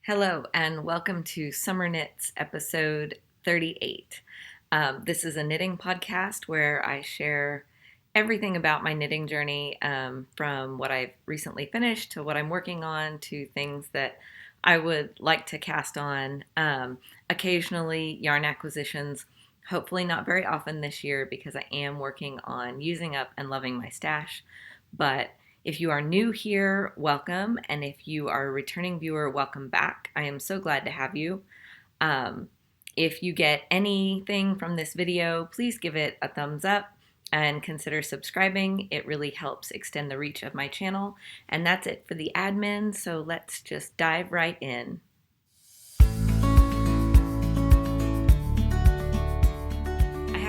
Hello, and welcome to SomerKnits episode 38. This is a knitting podcast where I share everything about my knitting journey, from what I've recently finished to what I'm working on to things that I would like to cast on. Occasionally, yarn acquisitions, hopefully not very often this year because I am working on using up and loving my stash. But if you are new here, welcome. And if you are a returning viewer, welcome back. I am so glad to have you. Um, if you get anything from this video, please give it a thumbs up and consider subscribing. It really helps extend the reach of my channel. And that's it for the admin, so let's just dive right in.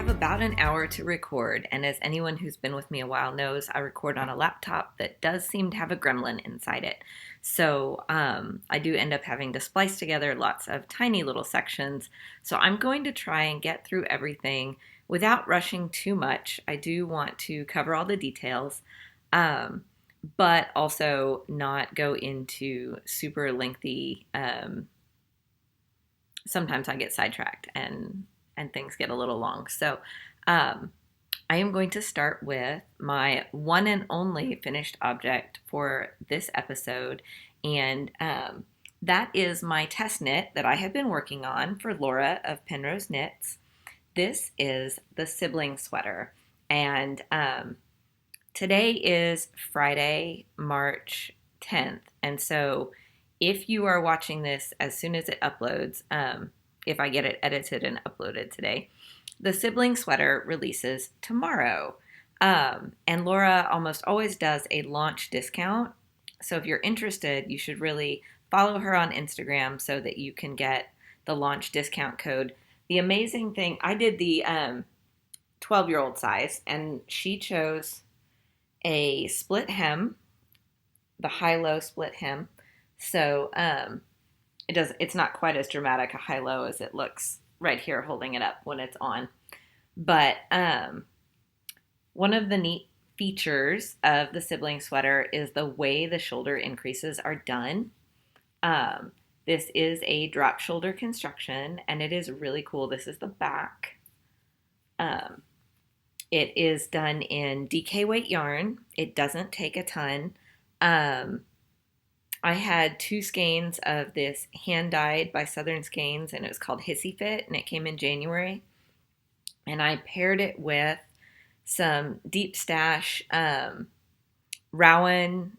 About an hour to record, and as anyone who's been with me a while knows, I record on a laptop that does seem to have a gremlin inside it. So I do end up having to splice together lots of tiny little sections. So I'm going to try and get through everything without rushing too much. I do want to cover all the details, but also not go into super lengthy. Sometimes I get sidetracked and things get a little long. So I am going to start with my one and only finished object for this episode. And that is my test knit that I have been working on for Laura of Penrose Knits. This is the Sibling Sweater. And today is Friday, March 10th. And so if you are watching this as soon as it uploads, if I get it edited and uploaded today, the Sibling Sweater releases tomorrow. And Laura almost always does a launch discount. So if you're interested, you should really follow her on Instagram so that you can get the launch discount code. The amazing thing, I did the 12-year-old size, and she chose a split hem, the high-low split hem. So it's not quite as dramatic a high-low as it looks right here holding it up when it's on. But one of the neat features of the Sibling Sweater is the way the shoulder increases are done. This is a drop shoulder construction, and it is really cool. This is the back. It is done in DK weight yarn. It doesn't take a ton. I had 2 skeins of this hand-dyed by Southern Skeins, and it was called Hissy Fit, and it came in January. And I paired it with some Deep Stash, Rowan,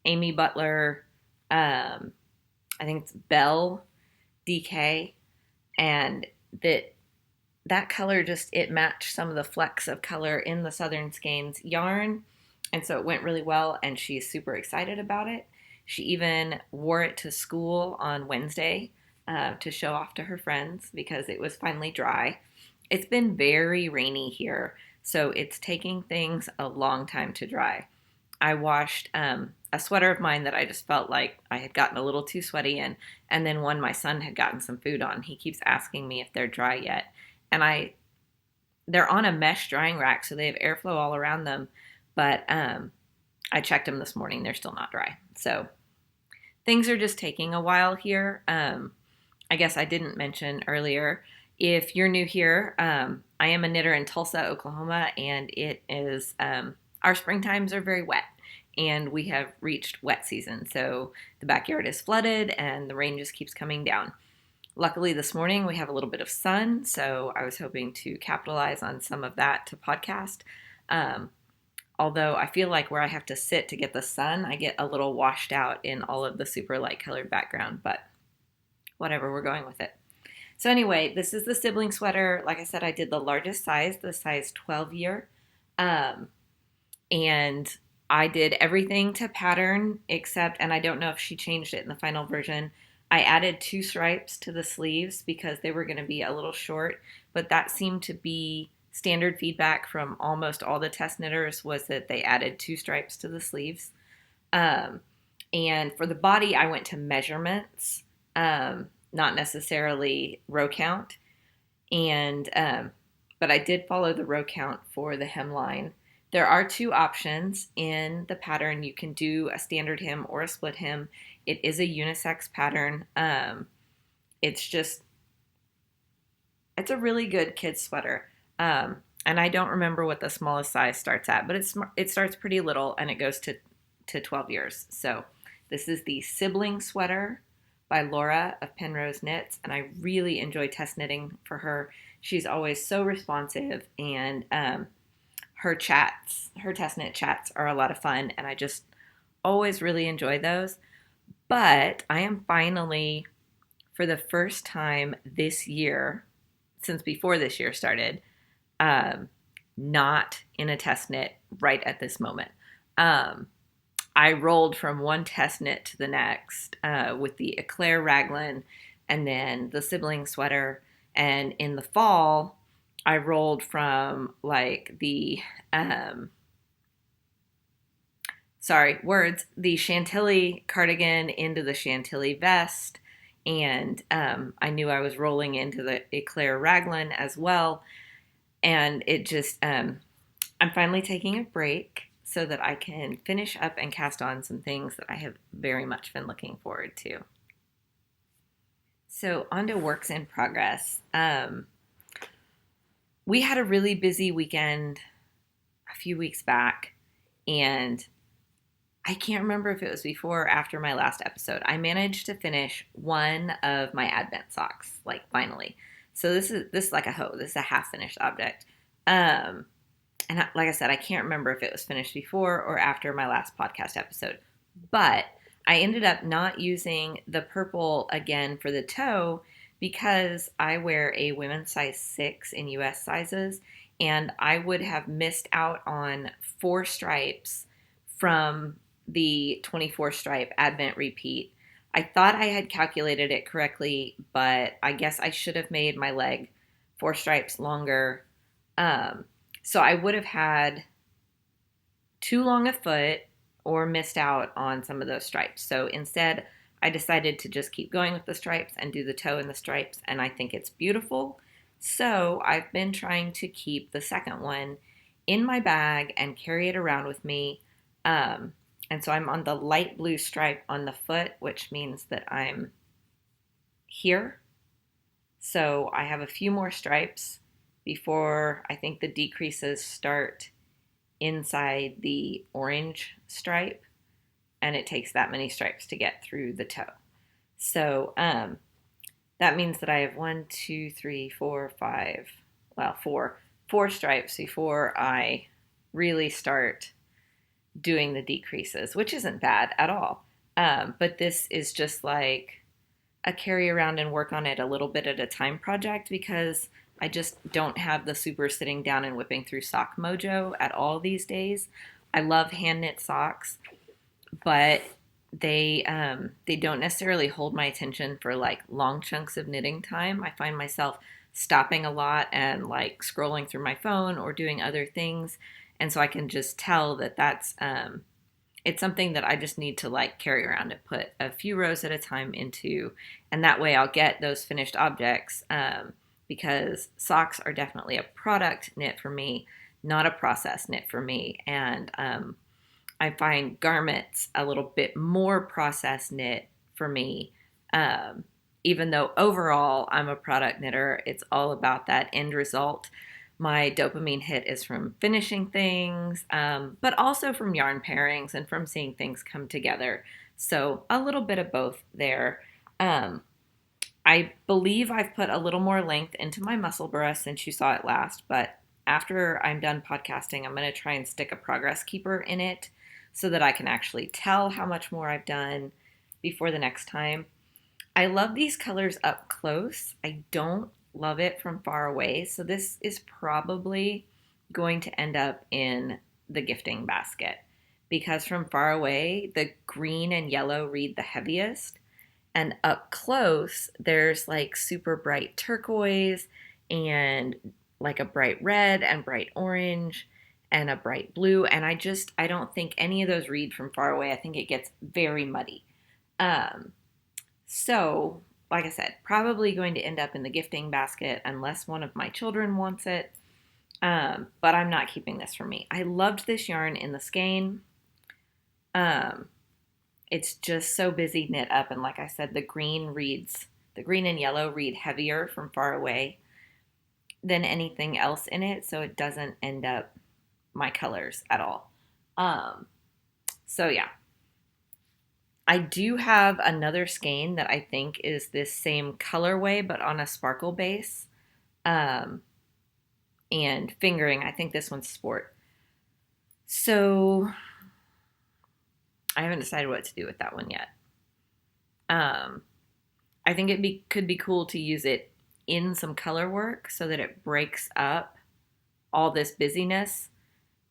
Aimee Butler, I think it's Belle DK, and that color it matched some of the flecks of color in the Southern Skeins yarn, and so it went really well, and she's super excited about it. She even wore it to school on Wednesday to show off to her friends because it was finally dry. It's been very rainy here, so it's taking things a long time to dry. I washed a sweater of mine that I just felt like I had gotten a little too sweaty in, and then one my son had gotten some food on. He keeps asking me if they're dry yet, and they're on a mesh drying rack, so they have airflow all around them, but I checked them this morning. They're still not dry. So things are just taking a while here. I guess I didn't mention earlier, if you're new here, I am a knitter in Tulsa, Oklahoma, and it is, our springtimes are very wet, and we have reached wet season. So the backyard is flooded and the rain just keeps coming down. Luckily this morning we have a little bit of sun, so I was hoping to capitalize on some of that to podcast. Although I feel like where I have to sit to get the sun, I get a little washed out in all of the super light colored background, but whatever, we're going with it. So anyway, this is the Sibling Sweater. Like I said, I did the largest size, the size 12 year. And I did everything to pattern except, and I don't know if she changed it in the final version, I added 2 stripes to the sleeves because they were going to be a little short, but that seemed to be standard feedback from almost all the test knitters, was that they added 2 stripes to the sleeves. And for the body, I went to measurements, not necessarily row count. And but I did follow the row count for the hemline. There are two options in the pattern. You can do a standard hem or a split hem. It is a unisex pattern. It's just, it's a really good kid's sweater. And I don't remember what the smallest size starts at, but it starts pretty little and it goes to 12 years. So this is the Sibling Sweater by Laura of Penrose Knits, and I really enjoy test knitting for her. She's always so responsive, and her test knit chats are a lot of fun, and I just always really enjoy those. But I am finally, for the first time this year, since before this year started, not in a test knit right at this moment. I rolled from one test knit to the next with the Eclair Raglan and then the Sibling Sweater. And in the fall, I rolled from like the, the Chantilly cardigan into the Chantilly vest. And I knew I was rolling into the Eclair Raglan as well. And it just, I'm finally taking a break so that I can finish up and cast on some things that I have very much been looking forward to. So on to works in progress. We had a really busy weekend a few weeks back, and I can't remember if it was before or after my last episode. I managed to finish one of my Advent socks, like finally. So this is like a hoe. This is a half finished object. And like I said, I can't remember if it was finished before or after my last podcast episode. But I ended up not using the purple again for the toe because I wear a women's size 6 in US sizes, and I would have missed out on 4 stripes from the 24 stripe Advent repeat. I thought I had calculated it correctly, but I guess I should have made my leg 4 stripes longer. So I would have had too long a foot or missed out on some of those stripes. So instead, I decided to just keep going with the stripes and do the toe in the stripes, and I think it's beautiful. So I've been trying to keep the second one in my bag and carry it around with me. And so I'm on the light blue stripe on the foot, which means that I'm here. So I have a few more stripes before I think the decreases start inside the orange stripe, and it takes that many stripes to get through the toe. So that means that I have 4 stripes before I really start doing the decreases, which isn't bad at all. But this is just like a carry around and work on it a little bit at a time project because I just don't have the super sitting down and whipping through sock mojo at all these days. I love hand knit socks, but they don't necessarily hold my attention for like long chunks of knitting time. I find myself stopping a lot and like scrolling through my phone or doing other things, and so I can just tell that that's it's something that I just need to like carry around and put a few rows at a time into, and that way I'll get those finished objects. Because socks are definitely a product knit for me, not a process knit for me. And I find garments a little bit more process knit for me. Even though overall I'm a product knitter, it's all about that end result. My dopamine hit is from finishing things, but also from yarn pairings and from seeing things come together. So a little bit of both there. I believe I've put a little more length into my muscle burra since you saw it last, but after I'm done podcasting, I'm going to try and stick a progress keeper in it so that I can actually tell how much more I've done before the next time. I love these colors up close. I don't love it from far away, so this is probably going to end up in the gifting basket because from far away, the green and yellow read the heaviest. And up close, there's like super bright turquoise and like a bright red and bright orange and a bright blue. And I don't think any of those read from far away. I think it gets very muddy. So, like I said, probably going to end up in the gifting basket unless one of my children wants it. But I'm not keeping this for me. I loved this yarn in the skein. Um, it's just so busy knit up, and like I said, the green and yellow read heavier from far away than anything else in it, so it doesn't end up my colors at all. So yeah, I do have another skein that I think is this same colorway but on a sparkle base. Um, and fingering, I think this one's sport. So I haven't decided what to do with that one yet. I think could be cool to use it in some color work so that it breaks up all this busyness,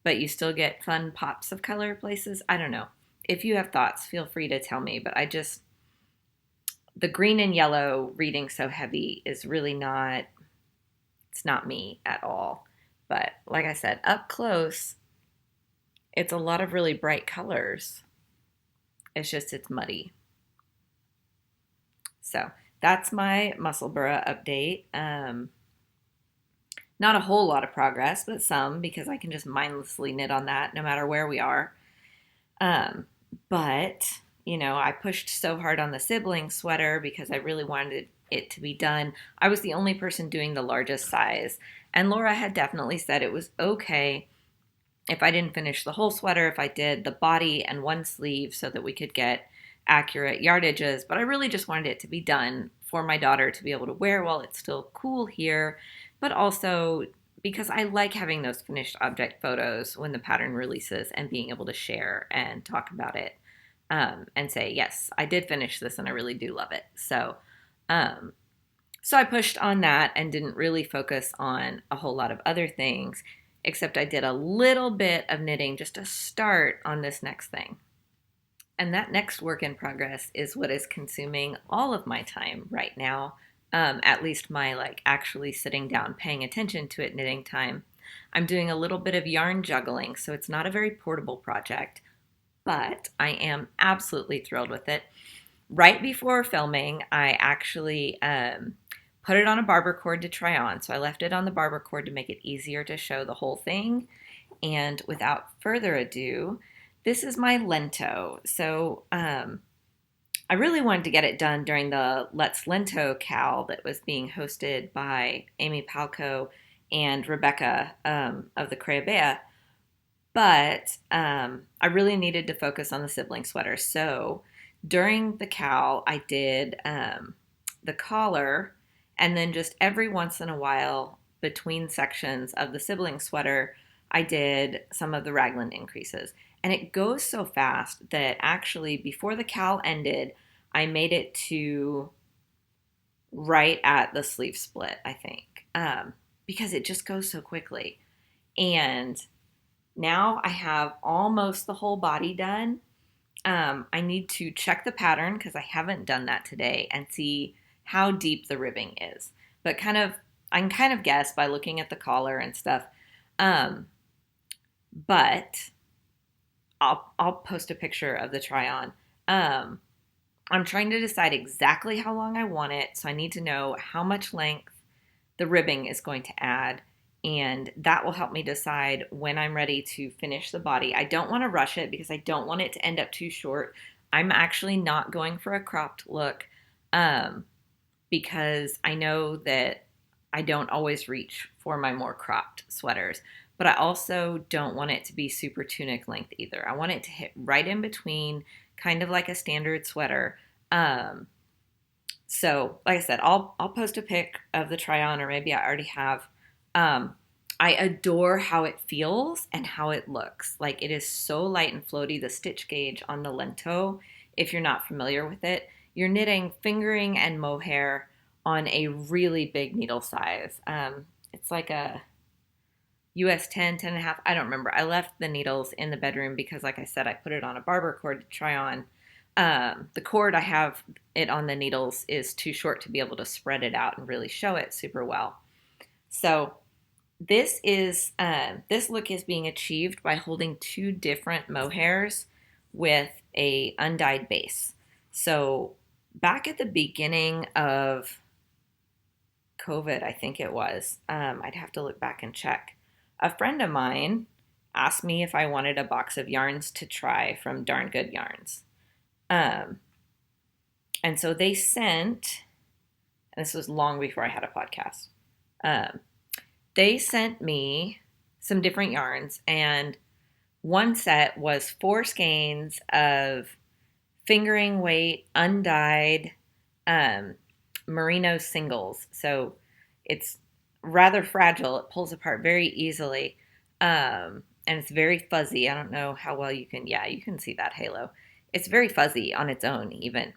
but you still get fun pops of color places. I don't know. If you have thoughts, feel free to tell me, but the green and yellow reading so heavy is really not, it's not me at all. But like I said, up close, it's a lot of really bright colors. It's muddy. So that's my Musselburgh update. Not a whole lot of progress, but some, because I can just mindlessly knit on that no matter where we are. But, I pushed so hard on the sibling sweater because I really wanted it to be done. I was the only person doing the largest size, and Laura had definitely said it was okay if I didn't finish the whole sweater, if I did the body and one sleeve so that we could get accurate yardages, but I really just wanted it to be done for my daughter to be able to wear while it's still cool here, but also because I like having those finished object photos when the pattern releases and being able to share and talk about it, and say, yes, I did finish this and I really do love it. So I pushed on that and didn't really focus on a whole lot of other things, except I did a little bit of knitting just to start on this next thing. And that next work in progress is what is consuming all of my time right now, at least my actually sitting down, paying attention to it knitting time. I'm doing a little bit of yarn juggling, so it's not a very portable project, but I am absolutely thrilled with it. Right before filming, I actually put it on a barber cord to try on. So I left it on the barber cord to make it easier to show the whole thing. And without further ado, this is my Lento. So I really wanted to get it done during the Let's Lento Cal that was being hosted by Aimee Palco and Rebecca of the Creabea. But I really needed to focus on the sibling sweater. So during the Cal, I did the collar, and then just every once in a while between sections of the sibling sweater, I did some of the raglan increases. And it goes so fast that actually before the Cal ended, I made it to right at the sleeve split, I think, because it just goes so quickly. And now I have almost the whole body done. I need to check the pattern because I haven't done that today and see how deep the ribbing is. But I can kind of guess by looking at the collar and stuff. But I'll post a picture of the try on. I'm trying to decide exactly how long I want it, so I need to know how much length the ribbing is going to add, and that will help me decide when I'm ready to finish the body. I don't want to rush it because I don't want it to end up too short. I'm actually not going for a cropped look because I know that I don't always reach for my more cropped sweaters, but I also don't want it to be super tunic length either. I want it to hit right in between, kind of like a standard sweater. So like I said, I'll post a pic of the try on, or maybe I already have. I adore how it feels and how it looks. Like, it is so light and floaty. The stitch gauge on the Lento, if you're not familiar with it, you're knitting fingering and mohair on a really big needle size. It's like a US 10, 10 and a half. I don't remember. I left the needles in the bedroom because, like I said, I put it on a barber cord to try on. The cord I have it on the needles is too short to be able to spread it out and really show it super well. So this look is being achieved by holding two different mohairs with a undyed base. So back at the beginning of COVID, I think it was, I'd have to look back and check. a friend of mine asked me if I wanted a box of yarns to try from Darn Good Yarns. Um, and so they sent, and this was long before I had a podcast, they sent me some different yarns, and one set was 4 skeins of fingering weight, undyed merino singles. So it's rather fragile. It pulls apart very easily. And it's very fuzzy. I don't know how well you can, yeah, you can see that halo. It's very fuzzy on its own even.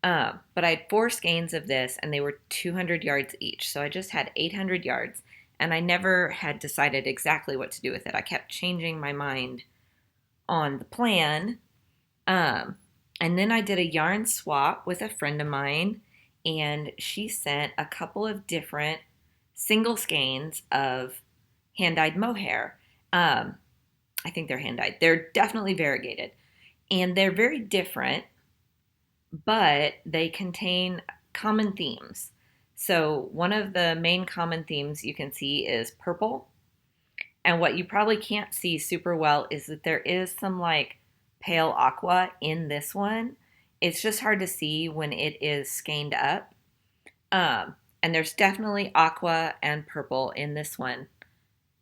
But I had 4 skeins of this, and they were 200 yards each. So I just had 800 yards, and I never had decided exactly what to do with it. I kept changing my mind on the plan. And then I did a yarn swap with a friend of mine, and she sent a couple of different single skeins of hand-dyed mohair. I think they're hand-dyed. They're definitely variegated, and they're very different, but they contain common themes. So one of the main common themes you can see is purple. And what you probably can't see super well is that there is some like pale aqua in this one. It's just hard to see when it is skeined up. And there's definitely aqua and purple in this one.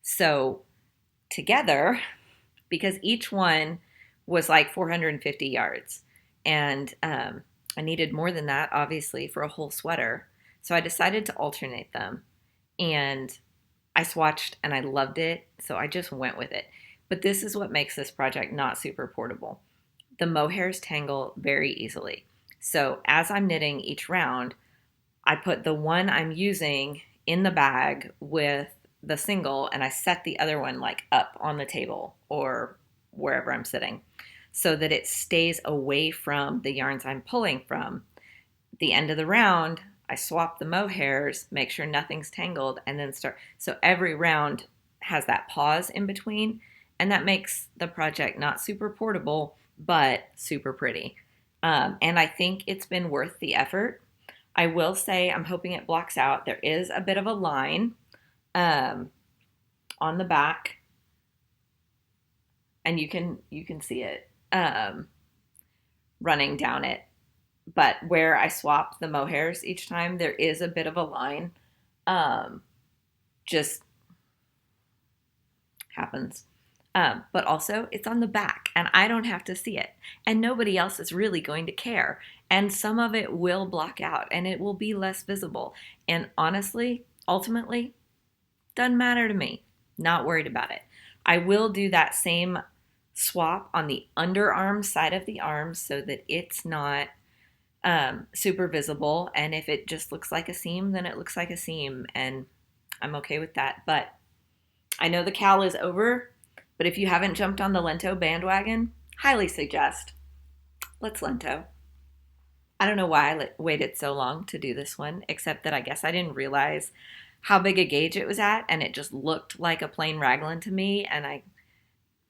So together, because each one was like 450 yards, and I needed more than that, obviously, for a whole sweater. So I decided to alternate them, and I swatched and I loved it, so I just went with it. But this is what makes this project not super portable. The mohairs tangle very easily. So as I'm knitting each round, I put the one I'm using in the bag with the single, and I set the other one like up on the table or wherever I'm sitting so that it stays away from the yarns I'm pulling from. At the end of the round, I swap the mohairs, make sure nothing's tangled, and then start. So every round has that pause in between, and that makes the project not super portable, but super pretty. And I think it's been worth the effort. I will say I'm hoping it blocks out. There is a bit of a line on the back, and you can see it running down it. But where I swap the mohairs each time, there is a bit of a line. Just happens. But also, it's on the back, and I don't have to see it. And nobody else is really going to care. And some of it will block out, and it will be less visible. And honestly, ultimately, doesn't matter to me. Not worried about it. I will do that same swap on the underarm side of the arms so that it's not super visible. And if it just looks like a seam, then it looks like a seam, and I'm okay with that. But I know the cowl is over, but if you haven't jumped on the Lento bandwagon, highly suggest. Let's Lento. I don't know why I waited so long to do this one, except that I guess I didn't realize how big a gauge it was at, and it just looked like a plain raglan to me, and I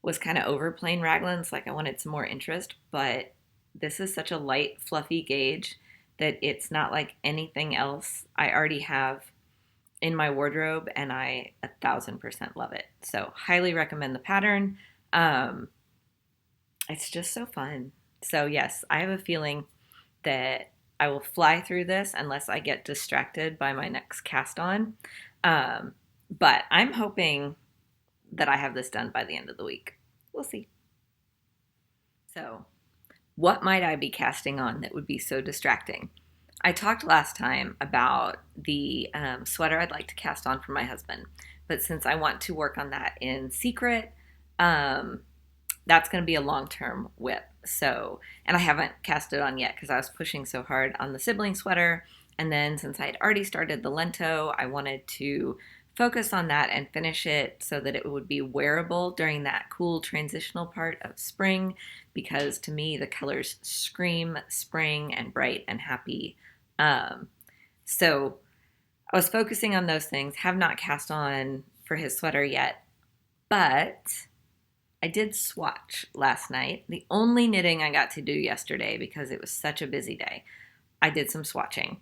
was kind of over plain raglans, like I wanted some more interest, but this is such a light, fluffy gauge that it's not like anything else I already have in my wardrobe, and I 1000% love it. So highly recommend the pattern. It's just so fun. So yes, I have a feeling that I will fly through this unless I get distracted by my next cast on. But I'm hoping that I have this done by the end of the week. We'll see. So what might I be casting on that would be so distracting? I talked last time about the sweater I'd like to cast on for my husband, but since I want to work on that in secret, that's going to be a long-term whip. So, and I haven't cast it on yet because I was pushing so hard on the Sibling Sweater, and then since I had already started the Lento, I wanted to focus on that and finish it so that it would be wearable during that cool transitional part of spring, because to me the colors scream spring and bright and happy. So I was focusing on those things. Have not cast on for his sweater yet, but I did swatch last night. The only knitting I got to do yesterday because it was such a busy day. I did some swatching.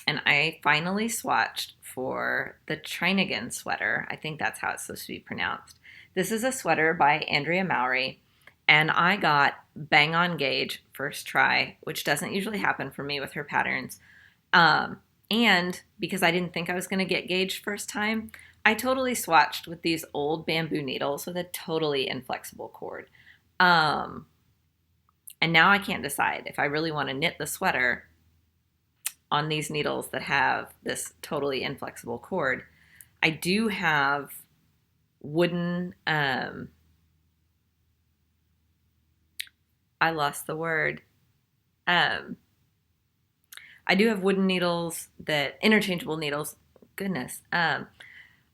and I finally swatched for the Cardigan sweater. I think that's how it's supposed to be pronounced. This is a sweater by Andrea Mowry, and I got bang on gauge first try, which doesn't usually happen for me with her patterns. And because I didn't think I was going to get gauged first time, I totally swatched with these old bamboo needles with a totally inflexible cord. And now I can't decide if I really want to knit the sweater on these needles that have this totally inflexible cord. I do have wooden, I lost the word. I do have wooden needles interchangeable needles. Goodness.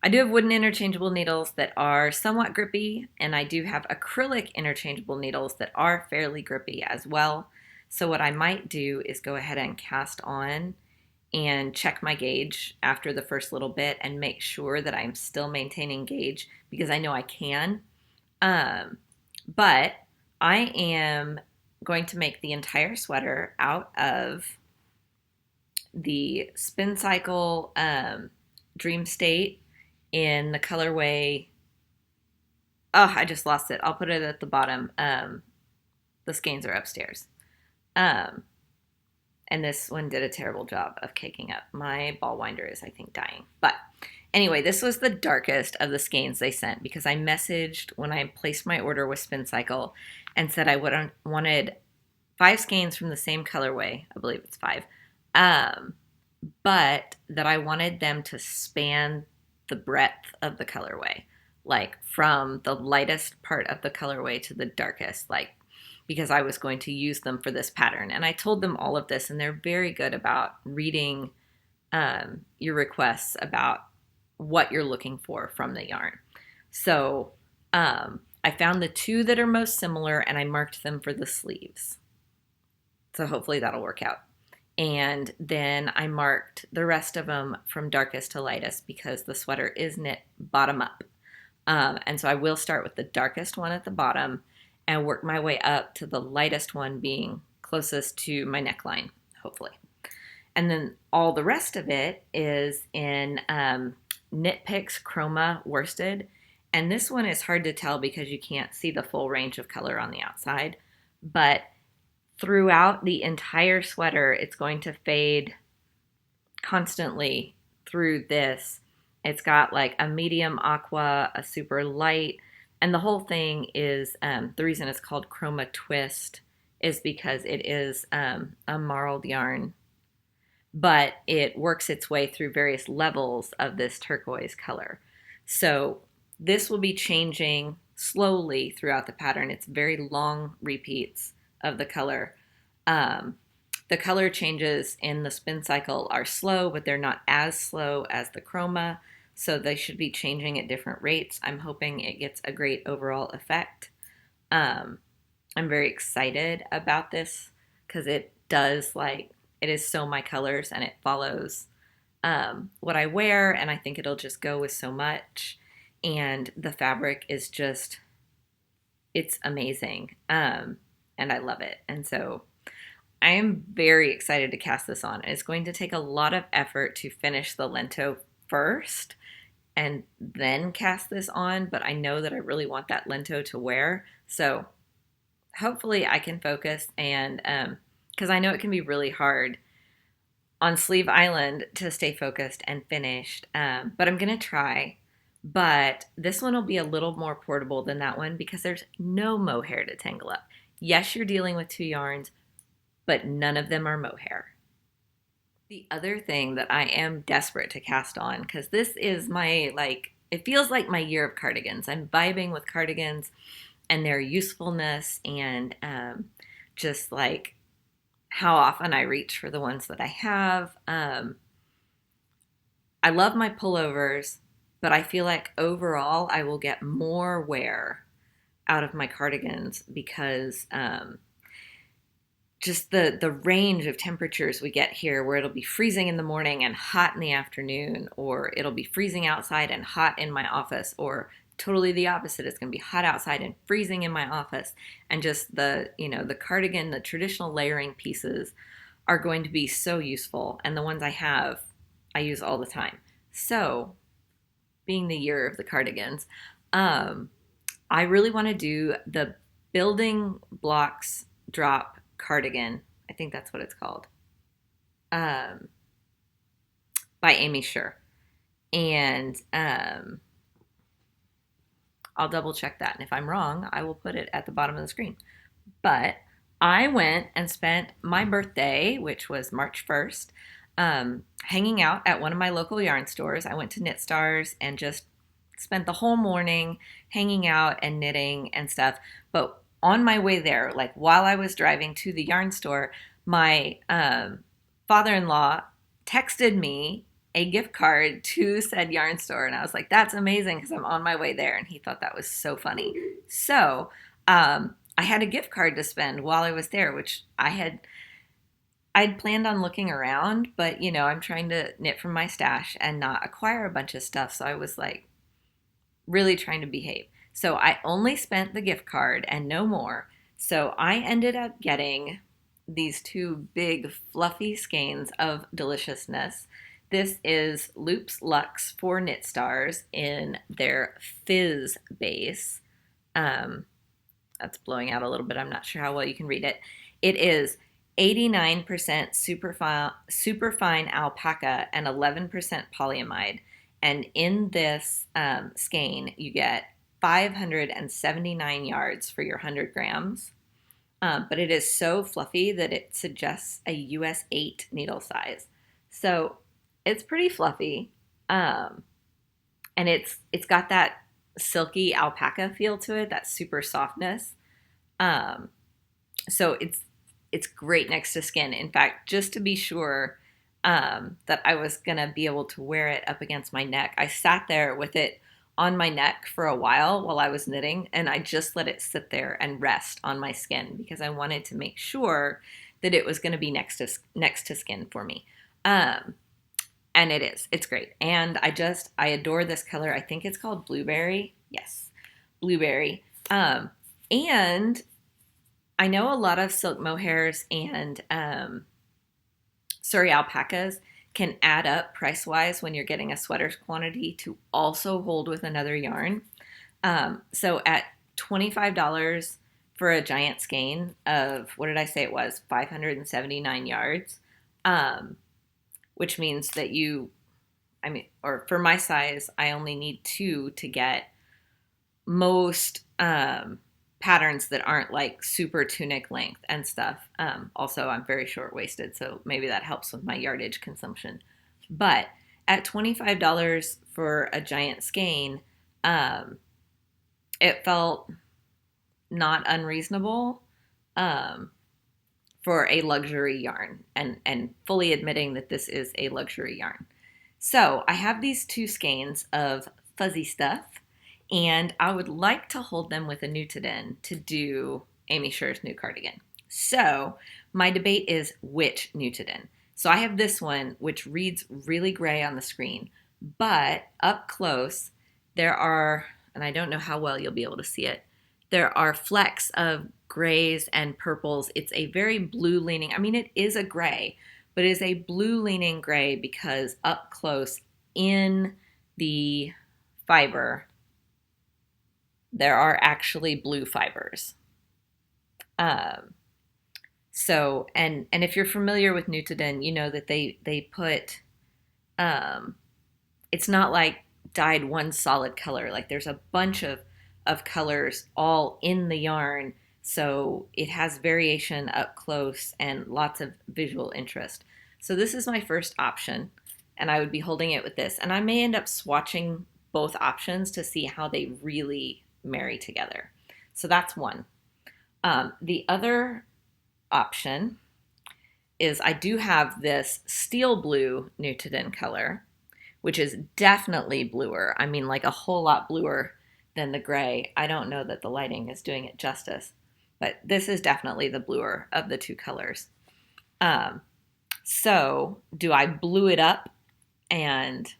I do have wooden interchangeable needles that are somewhat grippy, and I do have acrylic interchangeable needles that are fairly grippy as well. So what I might do is go ahead and cast on and check my gauge after the first little bit and make sure that I'm still maintaining gauge, because I know I can. But I am going to make the entire sweater out of the Spin Cycle Dream State in the colorway. Oh, I just lost it. I'll put it at the bottom. The skeins are upstairs. And this one did a terrible job of caking up. My ball winder is, I think, dying. But anyway, this was the darkest of the skeins they sent, because I messaged when I placed my order with Spin Cycle and said I wanted 5 skeins from the same colorway. I believe it's 5. But that I wanted them to span the breadth of the colorway, like from the lightest part of the colorway to the darkest, like, because I was going to use them for this pattern. And I told them all of this, and they're very good about reading your requests about what you're looking for from the yarn. So I found the 2 that are most similar, and I marked them for the sleeves. So hopefully that'll work out. And then I marked the rest of them from darkest to lightest, because the sweater is knit bottom up. And so I will start with the darkest one at the bottom and work my way up to the lightest one being closest to my neckline, hopefully. And then all the rest of it is in Knit Picks Chroma Worsted. And this one is hard to tell because you can't see the full range of color on the outside. But throughout the entire sweater, it's going to fade constantly through this. It's got like a medium aqua, a super light, and the whole thing is, the reason it's called Chroma Twist is because it is a marled yarn, but it works its way through various levels of this turquoise color. So this will be changing slowly throughout the pattern. It's very long repeats of the color. The color changes in the Spin Cycle are slow, but they're not as slow as the Chroma, so they should be changing at different rates. I'm hoping it gets a great overall effect. I'm very excited about this because it does, like, it is so my colors, and it follows what I wear, and I think it'll just go with so much. And the fabric is just, it's amazing. And I love it. And so I am very excited to cast this on. It's going to take a lot of effort to finish the Lento first and then cast this on, but I know that I really want that Lento to wear. So hopefully I can focus, and because I know it can be really hard on Sleeve Island to stay focused and finished, but I'm going to try. But this one will be a little more portable than that one because there's no mohair to tangle up. Yes, you're dealing with 2 yarns, but none of them are mohair. The other thing that I am desperate to cast on, because this is my, like, it feels like my year of cardigans. I'm vibing with cardigans and their usefulness, and just like how often I reach for the ones that I have. I love my pullovers, but I feel like overall I will get more wear out of my cardigans because just the range of temperatures we get here, where it'll be freezing in the morning and hot in the afternoon, or it'll be freezing outside and hot in my office, or totally the opposite. It's going to be hot outside and freezing in my office. And just the cardigan, the traditional layering pieces are going to be so useful, and the ones I have, I use all the time. So, being the year of the cardigans, I really want to do the building blocks drop cardigan. I think that's what it's called. Um, by Aimee Sher. And I'll double check that. And if I'm wrong, I will put it at the bottom of the screen. But I went and spent my birthday, which was March 1st, hanging out at one of my local yarn stores. I went to Knit Stars and just spent the whole morning hanging out and knitting and stuff. But on my way there, like while I was driving to the yarn store, my father-in-law texted me a gift card to said yarn store. And I was like, that's amazing because I'm on my way there. And he thought that was so funny. So I had a gift card to spend while I was there, which I'd planned on looking around, but you know, I'm trying to knit from my stash and not acquire a bunch of stuff. So I was like really trying to behave. So I only spent the gift card and no more. So I ended up getting these two big fluffy skeins of deliciousness. This is Loops Luxe for Knit Stars in their Fizz base. That's blowing out a little bit. I'm not sure how well you can read it. It is 89% super fine alpaca and 11% polyamide. And in this skein, you get 579 yards for your 100 grams. But it is so fluffy that it suggests a US 8 needle size. So it's pretty fluffy. And it's got that silky alpaca feel to it, that super softness. So it's great next to skin. In fact, just to be sure that I was gonna be able to wear it up against my neck, I sat there with it on my neck for a while I was knitting, and I just let it sit there and rest on my skin because I wanted to make sure that it was going to be next to skin for me. And it is. It's great. And I adore this color. I think it's called Blueberry. Yes, Blueberry. And I know a lot of silk mohairs and Surrey alpacas can add up price-wise when you're getting a sweater's quantity to also hold with another yarn. So at $25 for a giant skein of, what did I say it was, 579 yards, which means that or for my size, I only need 2 to get most patterns that aren't like super tunic length and stuff. Also, I'm very short-waisted, so maybe that helps with my yardage consumption. But at $25 for a giant skein, it felt not unreasonable for a luxury yarn, and fully admitting that this is a luxury yarn. So I have these 2 skeins of fuzzy stuff, and I would like to hold them with a Nutiden to do Aimee Sher's new cardigan. So my debate is which Nutiden. So I have this one, which reads really gray on the screen, but up close, there are, and I don't know how well you'll be able to see it, there are flecks of grays and purples. It's a very blue leaning, it is a gray, but it is a blue leaning gray because up close in the fiber, there are actually blue fibers. So, and if you're familiar with Nutiden, you know that they put, it's not like dyed one solid color. Like there's a bunch of colors all in the yarn. So it has variation up close and lots of visual interest. So this is my first option, and I would be holding it with this. And I may end up swatching both options to see how they really marry together. So that's one. The other option is I do have this steel blue Nutiden color, which is definitely bluer. Like a whole lot bluer than the gray. I don't know that the lighting is doing it justice, but this is definitely the bluer of the 2 colors. So do I blue it up and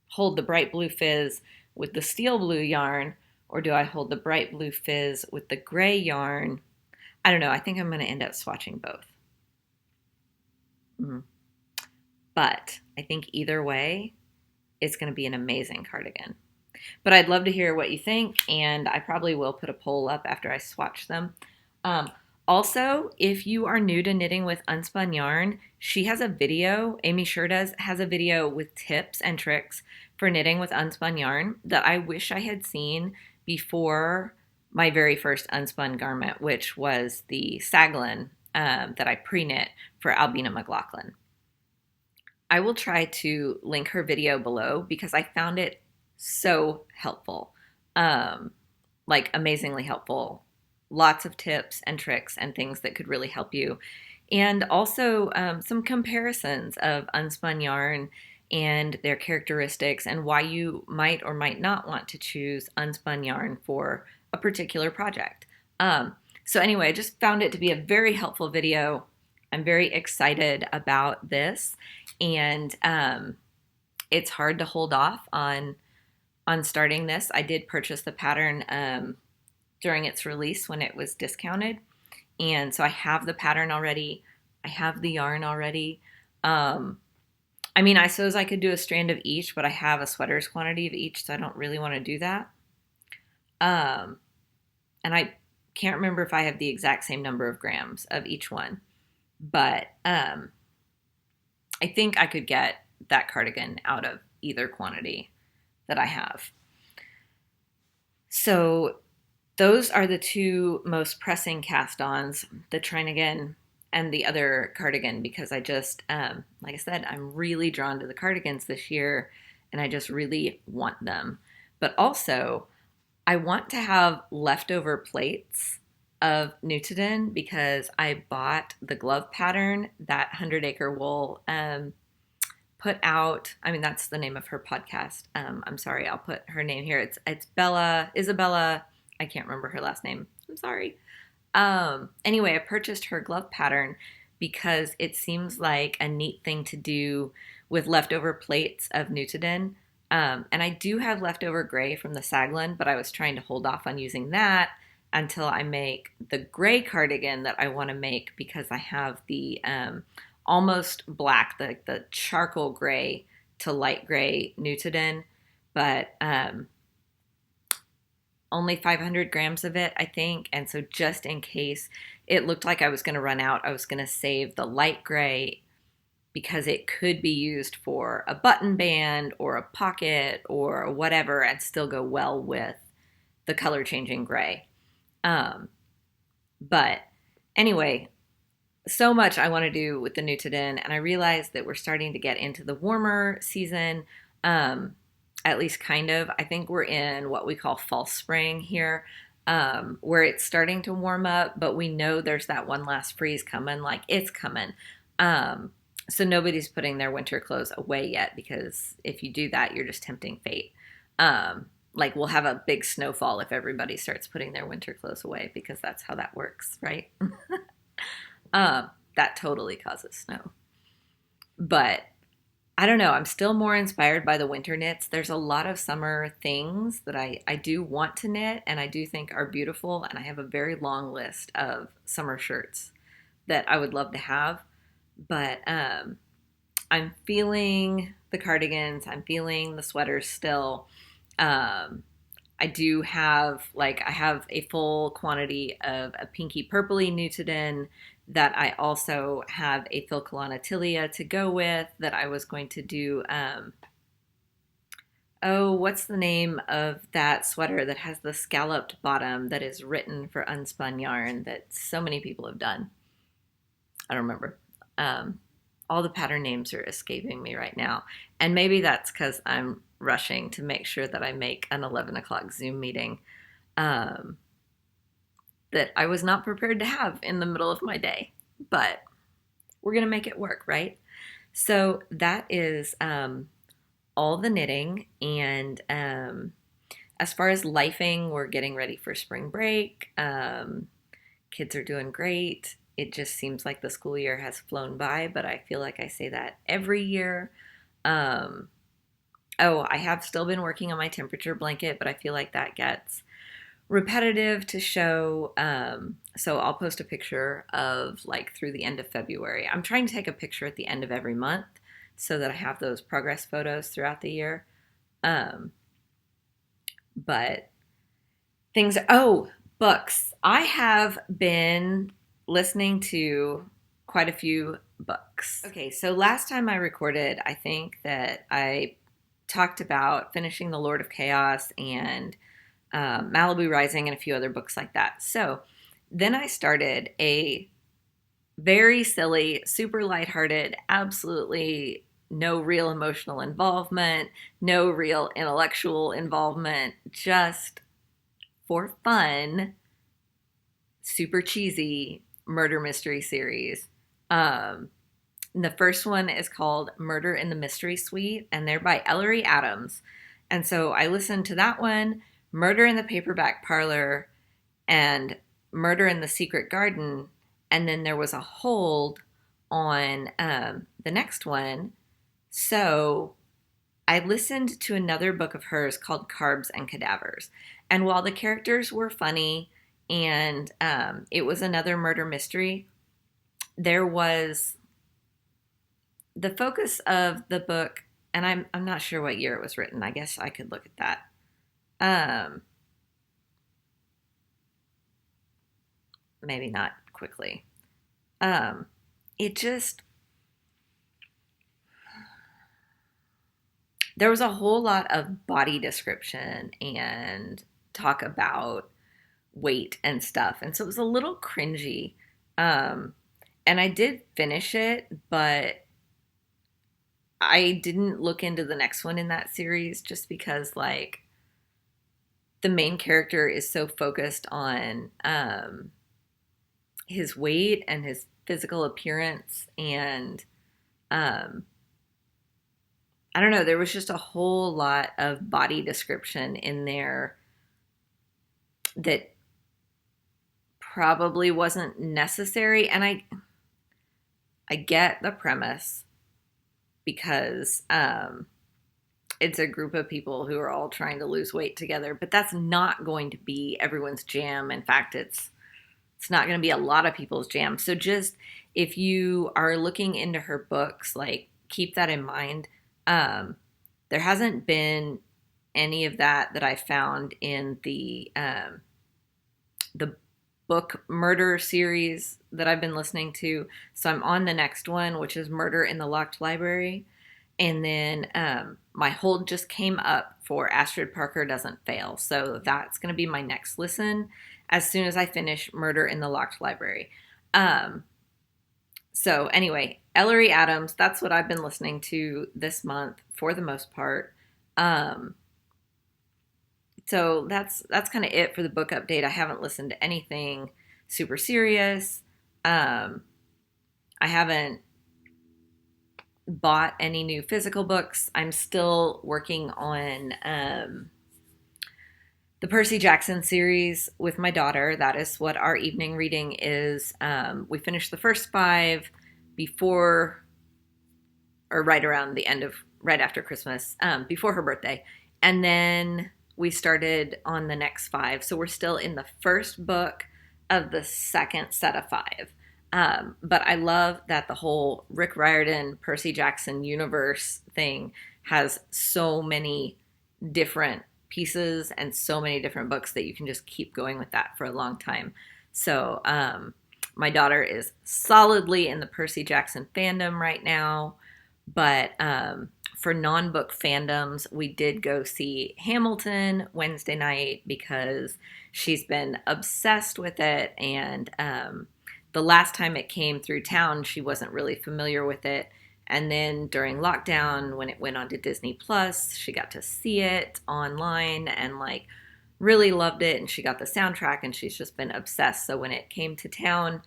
hold the bright blue Fizz with the steel blue yarn, or do I hold the bright blue Fizz with the gray yarn? I don't know. I think I'm going to end up swatching both. Mm. But I think either way, it's going to be an amazing cardigan. But I'd love to hear what you think, and I probably will put a poll up after I swatch them. Um, Also, if you are new to knitting with unspun yarn, she has a video, Aimee Sher has a video with tips and tricks for knitting with unspun yarn that I wish I had seen before my very first unspun garment, which was the Saglan that I pre-knit for Albina McLaughlin. I will try to link her video below because I found it so helpful. Um, like amazingly helpful. Lots of tips and tricks and things that could really help you. And also some comparisons of unspun yarn and their characteristics and why you might or might not want to choose unspun yarn for a particular project. So anyway, I just found it to be a very helpful video. I'm very excited about this, and it's hard to hold off on starting this. I did purchase the pattern during its release when it was discounted, and so I have the pattern already. I have the yarn already. I mean, I suppose I could do a strand of each, but I have a sweater's quantity of each, so I don't really want to do that. And I can't remember if I have the exact same number of grams of each one, but I think I could get that cardigan out of either quantity that I have. So those are the two most pressing cast-ons, the Cardigan and the other cardigan, because I just, like I said, I'm really drawn to the cardigans this year, and I just really want them. But also, I want to have leftover plates of Nutiden because I bought the glove pattern that 100 Acre Wool put out. I mean, that's the name of her podcast. I'm sorry, I'll put her name here. It's Isabella. I can't remember her last name. I'm sorry. Anyway, I purchased her glove pattern because it seems like a neat thing to do with leftover plates of Nutiden. And I do have leftover gray from the Saglan, but I was trying to hold off on using that until I make the gray cardigan that I want to make, because I have the almost black, the charcoal gray to light gray Nutiden, but only 500 grams of it, I think. And so just in case it looked like I was going to run out, I was going to save the light gray because it could be used for a button band or a pocket or whatever and still go well with the color changing gray. But anyway, so much I want to do with the Nutiden, and I realized that we're starting to get into the warmer season, at least kind of. I think we're in what we call false spring here, where it's starting to warm up, but we know there's that one last freeze coming, like it's coming. So nobody's putting their winter clothes away yet, because if you do that, you're just tempting fate. Like we'll have a big snowfall if everybody starts putting their winter clothes away, because that's how that works, right? That totally causes snow. But I don't know. I'm still more inspired by the winter knits. There's a lot of summer things that I do want to knit and I do think are beautiful. And I have a very long list of summer shirts that I would love to have. But I'm feeling the cardigans. I'm feeling the sweaters still. I do have, I have a full quantity of a pinky purpley Nutiden that I also have a Filcolana Tilia to go with that I was going to do. What's the name of that sweater that has the scalloped bottom that is written for unspun yarn that so many people have done? I don't remember. All the pattern names are escaping me right now. And maybe that's because I'm rushing to make sure that I make an 11 o'clock Zoom meeting that I was not prepared to have in the middle of my day. But we're going to make it work, right? So that is all the knitting. And as far as lifing, we're getting ready for spring break. Kids are doing great. It just seems like the school year has flown by, but I feel like I say that every year. I have still been working on my temperature blanket, but I feel like that gets repetitive to show. So I'll post a picture of like through the end of February. I'm trying to take a picture at the end of every month so that I have those progress photos throughout the year. Um, but books. I have been listening to quite a few books. Okay, so last time I recorded, I think that I talked about finishing The Lord of Chaos and Malibu Rising and a few other books like that. So then I started a very silly, super lighthearted, absolutely no real emotional involvement, no real intellectual involvement, just for fun, super cheesy murder mystery series. The first one is called Murder in the Mystery Suite, and they're by Ellery Adams. And so I listened to that one, Murder in the Paperback Parlor, and Murder in the Secret Garden. And then there was a hold on the next one. So I listened to another book of hers called Carbs and Cadavers. And while the characters were funny and it was another murder mystery, there was the focus of the book, and I'm not sure what year it was written. I guess I could look at that. Maybe not quickly. It just, there was a whole lot of body description and talk about weight and stuff. And so it was a little cringy. And I did finish it, but I didn't look into the next one in that series just because, like, the main character is so focused on his weight and his physical appearance. And I don't know, there was just a whole lot of body description in there that probably wasn't necessary. And I get the premise because it's a group of people who are all trying to lose weight together, but that's not going to be everyone's jam. In fact, it's not going to be a lot of people's jam. So just if you are looking into her books, like, keep that in mind. There hasn't been any of that I found in the book murder series that I've been listening to. So I'm on the next one, which is Murder in the Locked Library. And then my hold just came up for Astrid Parker Doesn't Fail. So that's going to be my next listen as soon as I finish Murder in the Locked Library. So anyway, Ellery Adams, that's what I've been listening to this month for the most part. So that's kind of it for the book update. I haven't listened to anything super serious. I haven't bought any new physical books. I'm still working on the Percy Jackson series with my daughter. That is what our evening reading is. We finished the first 5 before, or right around the end of, right after Christmas, before her birthday. And then we started on the next 5. So we're still in the first book of the second set of 5. But I love that the whole Rick Riordan, Percy Jackson universe thing has so many different pieces and so many different books that you can just keep going with that for a long time. So my daughter is solidly in the Percy Jackson fandom right now. But for non-book fandoms, we did go see Hamilton Wednesday night because she's been obsessed with it. And the last time it came through town, she wasn't really familiar with it. And then during lockdown, when it went on to Disney Plus, she got to see it online and, like, really loved it. And she got the soundtrack and she's just been obsessed. So when it came to town,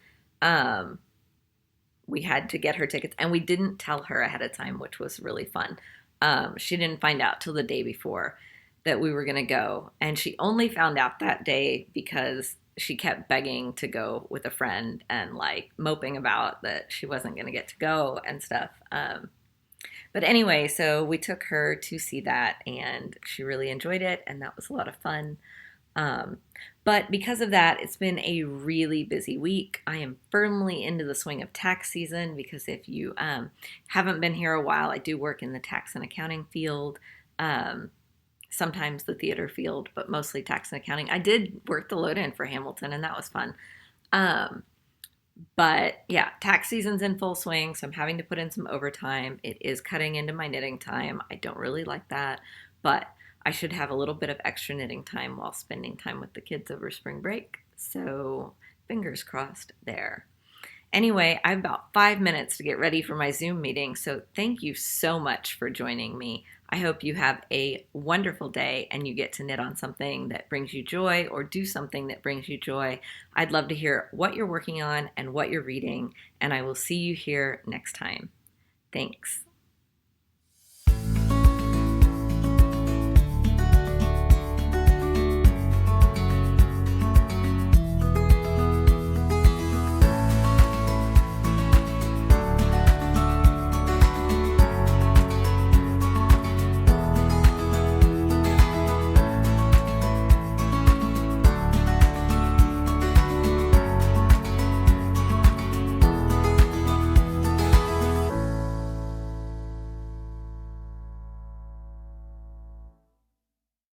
we had to get her tickets, and we didn't tell her ahead of time, which was really fun. She didn't find out till the day before that we were going to go. And she only found out that day because she kept begging to go with a friend and, like, moping about that she wasn't going to get to go and stuff. But anyway, so we took her to see that and she really enjoyed it. And that was a lot of fun. But because of that, it's been a really busy week. I am firmly into the swing of tax season because if you haven't been here a while, I do work in the tax and accounting field, sometimes the theater field, but mostly tax and accounting. I did work the load in for Hamilton, and that was fun. Um, but yeah, tax season's in full swing, so I'm having to put in some overtime. It is cutting into my knitting time. I don't really like that, but I should have a little bit of extra knitting time while spending time with the kids over spring break. So fingers crossed there. Anyway, I have about 5 minutes to get ready for my Zoom meeting, so thank you so much for joining me. I hope you have a wonderful day and you get to knit on something that brings you joy or do something that brings you joy. I'd love to hear what you're working on and what you're reading, and I will see you here next time. Thanks.